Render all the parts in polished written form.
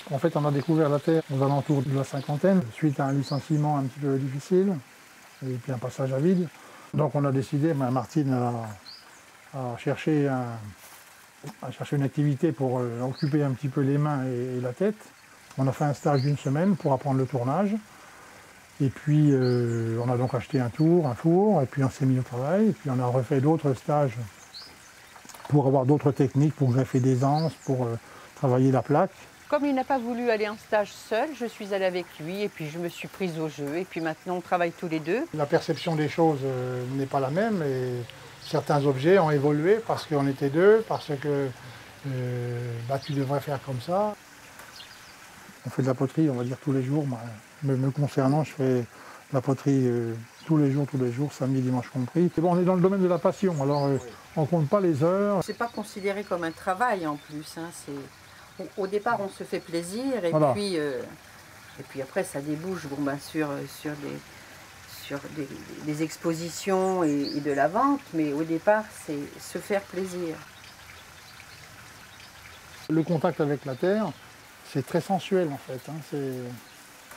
En fait, on a découvert la terre aux alentours de la cinquantaine, suite à un licenciement un petit peu difficile, et puis un passage à vide. Donc on a décidé, Martine a cherché une activité pour occuper un petit peu les mains et la tête. On a fait un stage d'une semaine pour apprendre le tournage. Et puis on a donc acheté un four, et puis on s'est mis au travail. Et puis on a refait d'autres stages pour avoir d'autres techniques, pour greffer des anses, pour travailler la plaque. Comme il n'a pas voulu aller en stage seul, je suis allée avec lui et puis je me suis prise au jeu. Et puis maintenant, on travaille tous les deux. La perception des choses n'est pas la même et certains objets ont évolué parce qu'on était deux, parce que tu devrais faire comme ça. On fait de la poterie, on va dire tous les jours. Me concernant, je fais de la poterie tous les jours, samedi, dimanche compris. Et bon, on est dans le domaine de la passion, alors on ne compte pas les heures. C'est pas considéré comme un travail en plus. Hein. Au départ, on se fait plaisir et Voilà. puis après, ça débouche sur des expositions et de la vente. Mais au départ, c'est se faire plaisir. Le contact avec la terre, c'est très sensuel en fait. Hein.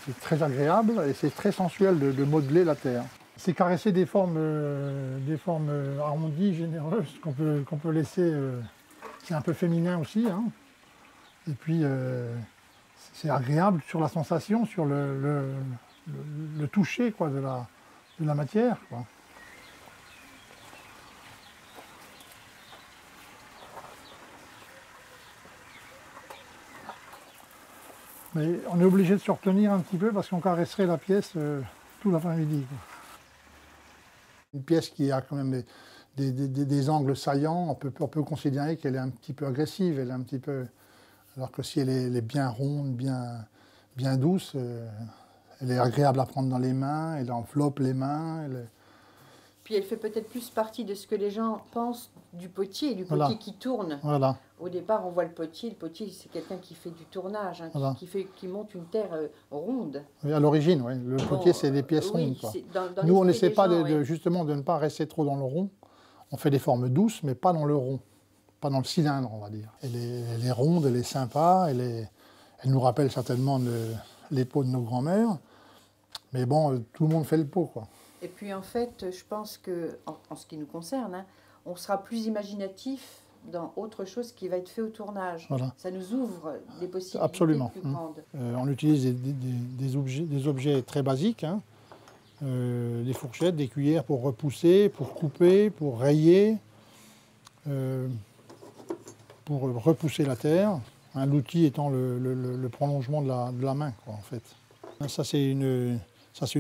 C'est très agréable et c'est très sensuel de modeler la terre. C'est caresser des formes arrondies, généreuses, qu'on peut laisser. C'est un peu féminin aussi. Hein. Et puis, c'est agréable sur la sensation, sur le toucher quoi, de la matière. Quoi. Mais on est obligé de se retenir un petit peu parce qu'on caresserait la pièce tout l'après-midi. Une pièce qui a quand même des angles saillants, on peut considérer qu'elle est un petit peu agressive, elle est un petit peu... Alors que si elle est bien ronde, bien douce, elle est agréable à prendre dans les mains, elle enveloppe les mains. Puis elle fait peut-être plus partie de ce que les gens pensent du potier qui tourne. Voilà. Au départ, on voit le potier c'est quelqu'un qui fait du tournage, hein, voilà. qui monte une terre ronde. Oui, à l'origine, oui. Le potier, c'est des pièces rondes. Quoi. Dans nous, on n'essaie pas gens, justement de ne pas rester trop dans le rond. On fait des formes douces, mais pas dans le rond. Pas dans le cylindre, on va dire. Elle est ronde, elle est sympa, elle nous rappelle certainement les pots de nos grands-mères. Mais bon, tout le monde fait le pot, quoi. Et puis en fait, je pense que, en ce qui nous concerne, hein, on sera plus imaginatif dans autre chose qui va être fait au tournage. Voilà. Ça nous ouvre des possibilités Absolument. plus grandes. On utilise des objets très basiques, hein. Des fourchettes, des cuillères pour repousser, pour couper, pour rayer, pour repousser la terre. Hein, l'outil étant le prolongement de la main, quoi, en fait. Ça, c'est une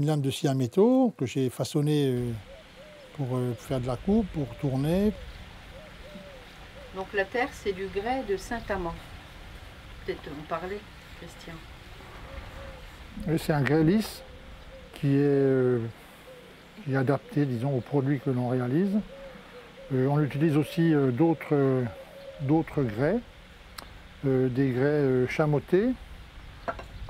lame de scie à métaux que j'ai façonnée pour faire de la coupe, pour tourner. Donc la terre, c'est du grès de Saint-Amand. Peut-être en parler, Christian. Oui, c'est un grès lisse qui est adapté, disons, aux produits que l'on réalise. On utilise aussi d'autres grès, des grès chamotés.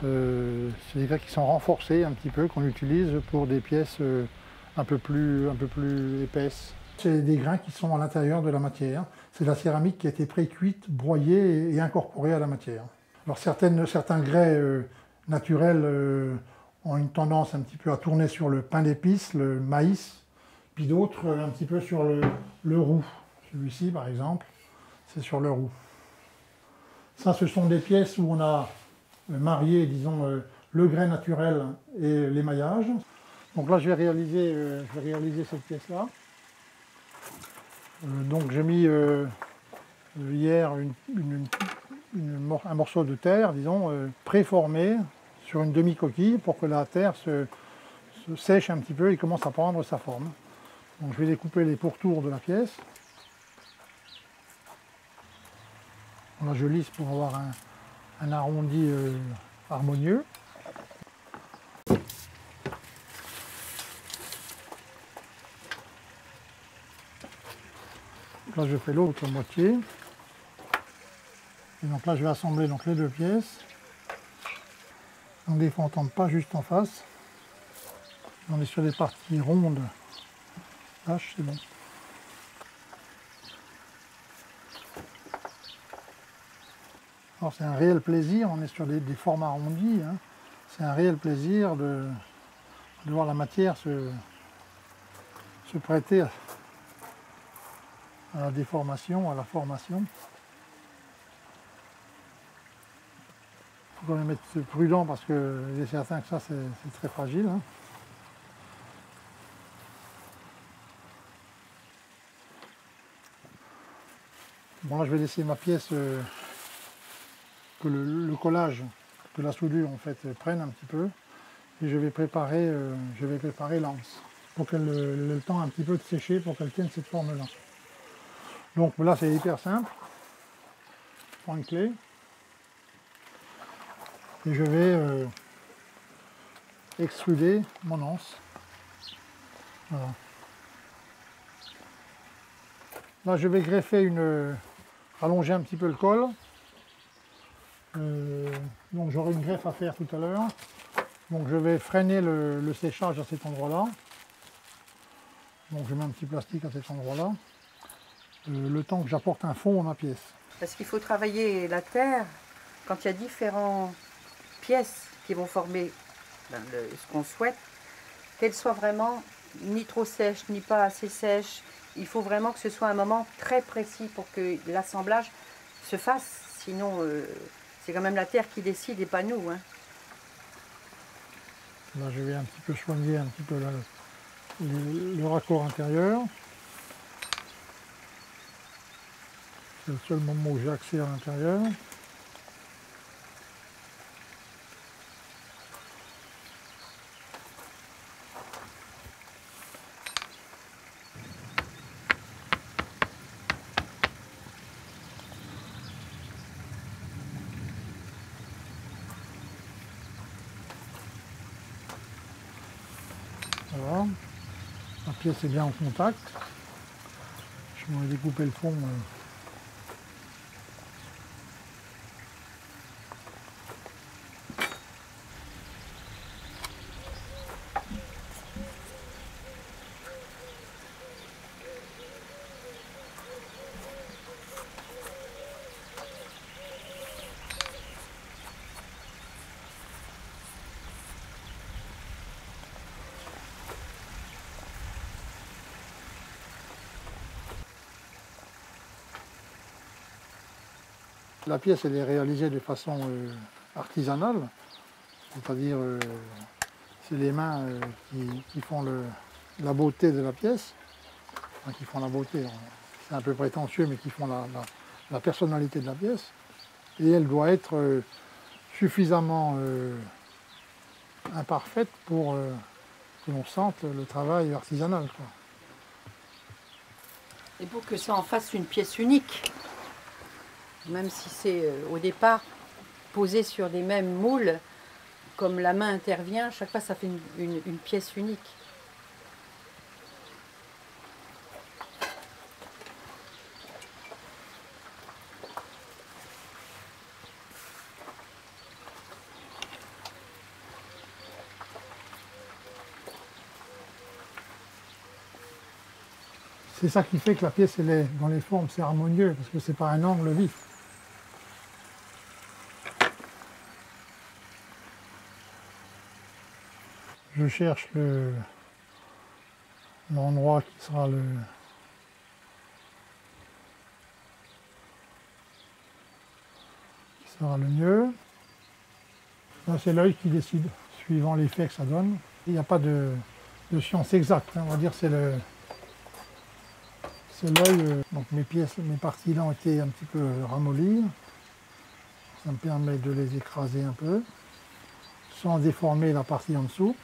C'est des grès qui sont renforcés un petit peu, qu'on utilise pour des pièces un peu plus épaisses. C'est des grains qui sont à l'intérieur de la matière. C'est la céramique qui a été pré-cuite, broyée et incorporée à la matière. Alors certains grès naturels ont une tendance un petit peu à tourner sur le pain d'épices, le maïs, puis d'autres un petit peu sur le roux. Celui-ci, par exemple, c'est sur le roux. Ça, ce sont des pièces où on a marié, disons, le grès naturel et l'émaillage. Donc là, je vais réaliser cette pièce-là. Donc j'ai mis hier un morceau de terre, disons, préformé sur une demi-coquille pour que la terre se sèche un petit peu et commence à prendre sa forme. Donc je vais découper les pourtours de la pièce. Là, je lisse pour avoir un arrondi harmonieux. Là, je fais l'autre moitié. Et donc là, je vais assembler donc, les deux pièces. Donc des fois, on ne tombe pas juste en face. On est sur des parties rondes. Là, c'est bon. Alors c'est un réel plaisir, on est sur des formats arrondis, hein. C'est un réel plaisir de voir la matière se prêter à la déformation, à la formation. Il faut quand même être prudent parce que il est certain que ça c'est très fragile, hein. Bon là je vais laisser ma pièce que le collage, que la soudure en fait prenne un petit peu, et je vais préparer l'anse pour qu'elle ait le temps un petit peu de sécher pour qu'elle tienne cette forme là. Donc là c'est hyper simple, je prends une clé et je vais extruder mon anse. Voilà. Là je vais greffer rallonger un petit peu le col. Donc j'aurai une greffe à faire tout à l'heure. Donc je vais freiner le séchage à cet endroit-là. Donc je mets un petit plastique à cet endroit-là. Le temps que j'apporte un fond à ma pièce. Parce qu'il faut travailler la terre quand il y a différentes pièces qui vont former ce qu'on souhaite, qu'elles soient vraiment ni trop sèches, ni pas assez sèches. Il faut vraiment que ce soit un moment très précis pour que l'assemblage se fasse. Sinon, c'est quand même la terre qui décide et pas nous, hein. Là, je vais un petit peu soigner un petit peu le raccord intérieur. C'est le seul moment où j'ai accès à l'intérieur. Voilà, la pièce est bien en contact. Je vais découper le fond. La pièce elle est réalisée de façon artisanale, c'est-à-dire c'est les mains qui font la beauté de la pièce, enfin, qui font la beauté, c'est un peu prétentieux, mais qui font la personnalité de la pièce. Et elle doit être suffisamment imparfaite pour que l'on sente le travail artisanal, quoi. Et pour que ça en fasse une pièce unique, même si c'est au départ posé sur les mêmes moules, comme la main intervient, chaque fois ça fait une pièce unique. C'est ça qui fait que la pièce, elle est, dans les formes, c'est harmonieux, parce que c'est pas un angle vif. Je cherche l'endroit qui sera le mieux. Là, c'est l'œil qui décide, suivant l'effet que ça donne. Il n'y a pas de science exacte, hein. On va dire c'est l'œil. Donc mes parties là ont été un petit peu ramollies. Ça me permet de les écraser un peu, sans déformer la partie en dessous.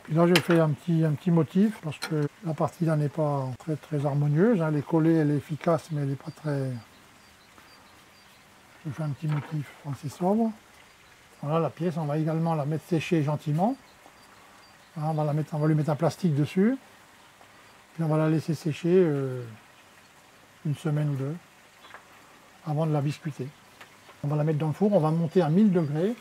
Puis là, je fais un petit motif, parce que la partie là n'est pas très harmonieuse, hein. Elle est collée, elle est efficace, mais elle n'est pas très... Je fais un petit motif assez sobre. Voilà la pièce, on va également la mettre sécher gentiment. Voilà, on va lui mettre un plastique dessus. Puis on va la laisser sécher une semaine ou deux, avant de la biscuiter. On va la mettre dans le four, on va monter à 1000 degrés.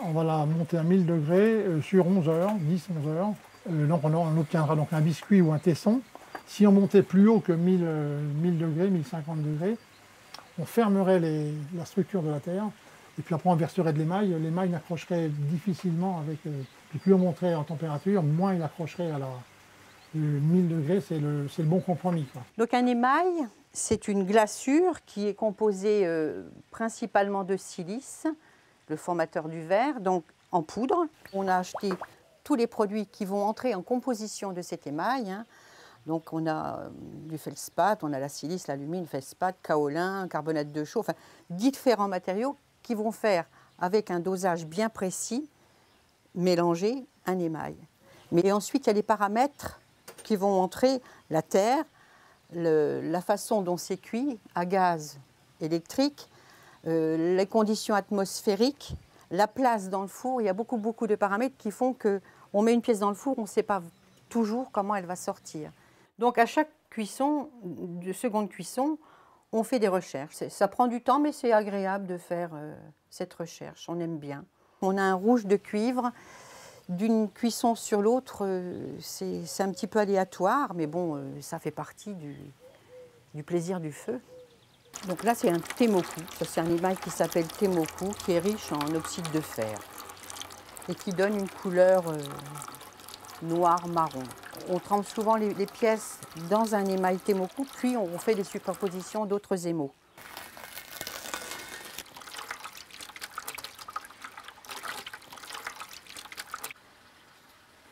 On va la monter à 1000 degrés sur 11 heures, 10-11 heures. Donc on obtiendra donc un biscuit ou un tesson. Si on montait plus haut que 1000 degrés, 1050 degrés, on fermerait la structure de la terre, et puis après on verserait de l'émail. L'émail accrocherait difficilement avec... puis plus on monterait en température, moins il accrocherait à la... 1000 degrés, c'est le bon compromis, quoi. Donc un émail, c'est une glaçure qui est composée principalement de silice, le formateur du verre, donc en poudre. On a acheté tous les produits qui vont entrer en composition de cet émail, hein. Donc on a du feldspath, on a la silice, l'alumine, feldspath, kaolin, carbonate de chaux, enfin différents matériaux qui vont faire, avec un dosage bien précis, mélanger un émail. Mais ensuite, il y a les paramètres qui vont entrer, la terre, la façon dont c'est cuit, à gaz électrique, les conditions atmosphériques, la place dans le four. Il y a beaucoup de paramètres qui font qu'on met une pièce dans le four, on ne sait pas toujours comment elle va sortir. Donc à chaque cuisson, de seconde cuisson, on fait des recherches. Ça prend du temps, mais c'est agréable de faire cette recherche, on aime bien. On a un rouge de cuivre. D'une cuisson sur l'autre, c'est un petit peu aléatoire, mais bon, ça fait partie du plaisir du feu. Donc là, c'est un temoku. C'est un émail qui s'appelle temoku, qui est riche en oxyde de fer et qui donne une couleur noir-marron. On trempe souvent les pièces dans un émail temoku, puis on fait des superpositions d'autres émaux.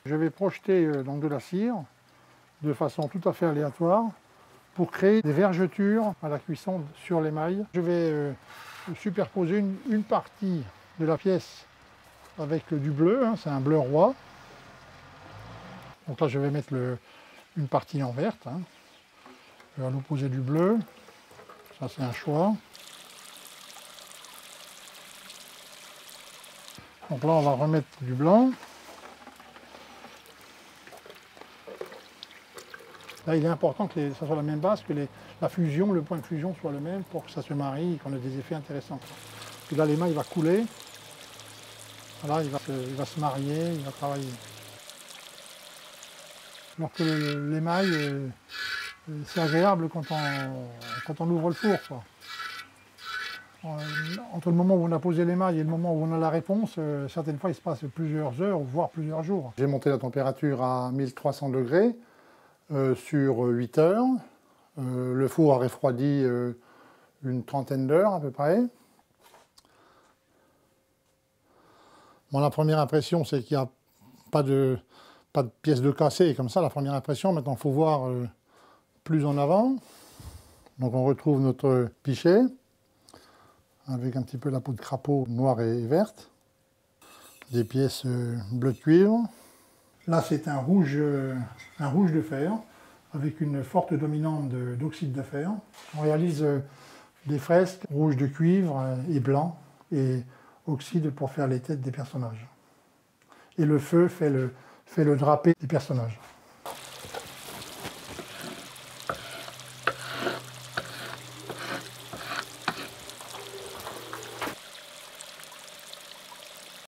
Je vais projeter donc de la cire de façon tout à fait aléatoire pour créer des vergetures à la cuisson sur l'émail. Je vais superposer une partie de la pièce avec du bleu, hein, c'est un bleu roi. Donc là je vais mettre une partie en verte, hein, à l'opposé du bleu. Ça c'est un choix. Donc là on va remettre du blanc. Là, il est important que ça soit la même base, que la fusion, le point de fusion soit le même pour que ça se marie et qu'on ait des effets intéressants. Puis là, l'émail va couler. Voilà, il va se marier, il va travailler. Alors que l'émail, c'est agréable quand on ouvre le four, quoi. Entre le moment où on a posé l'émail et le moment où on a la réponse, certaines fois, il se passe plusieurs heures, voire plusieurs jours. J'ai monté la température à 1300 degrés. Sur 8 heures. Le four a refroidi une trentaine d'heures à peu près. Bon, la première impression, c'est qu'il n'y a pas de pièces de cassé comme ça. La première impression, maintenant, il faut voir plus en avant. Donc on retrouve notre pichet avec un petit peu la peau de crapaud noire et verte. Des pièces bleu de cuivre. Là, c'est un rouge de fer avec une forte dominante d'oxyde de fer. On réalise des fresques rouge de cuivre et blanc et oxyde pour faire les têtes des personnages. Et le feu fait le drapé des personnages.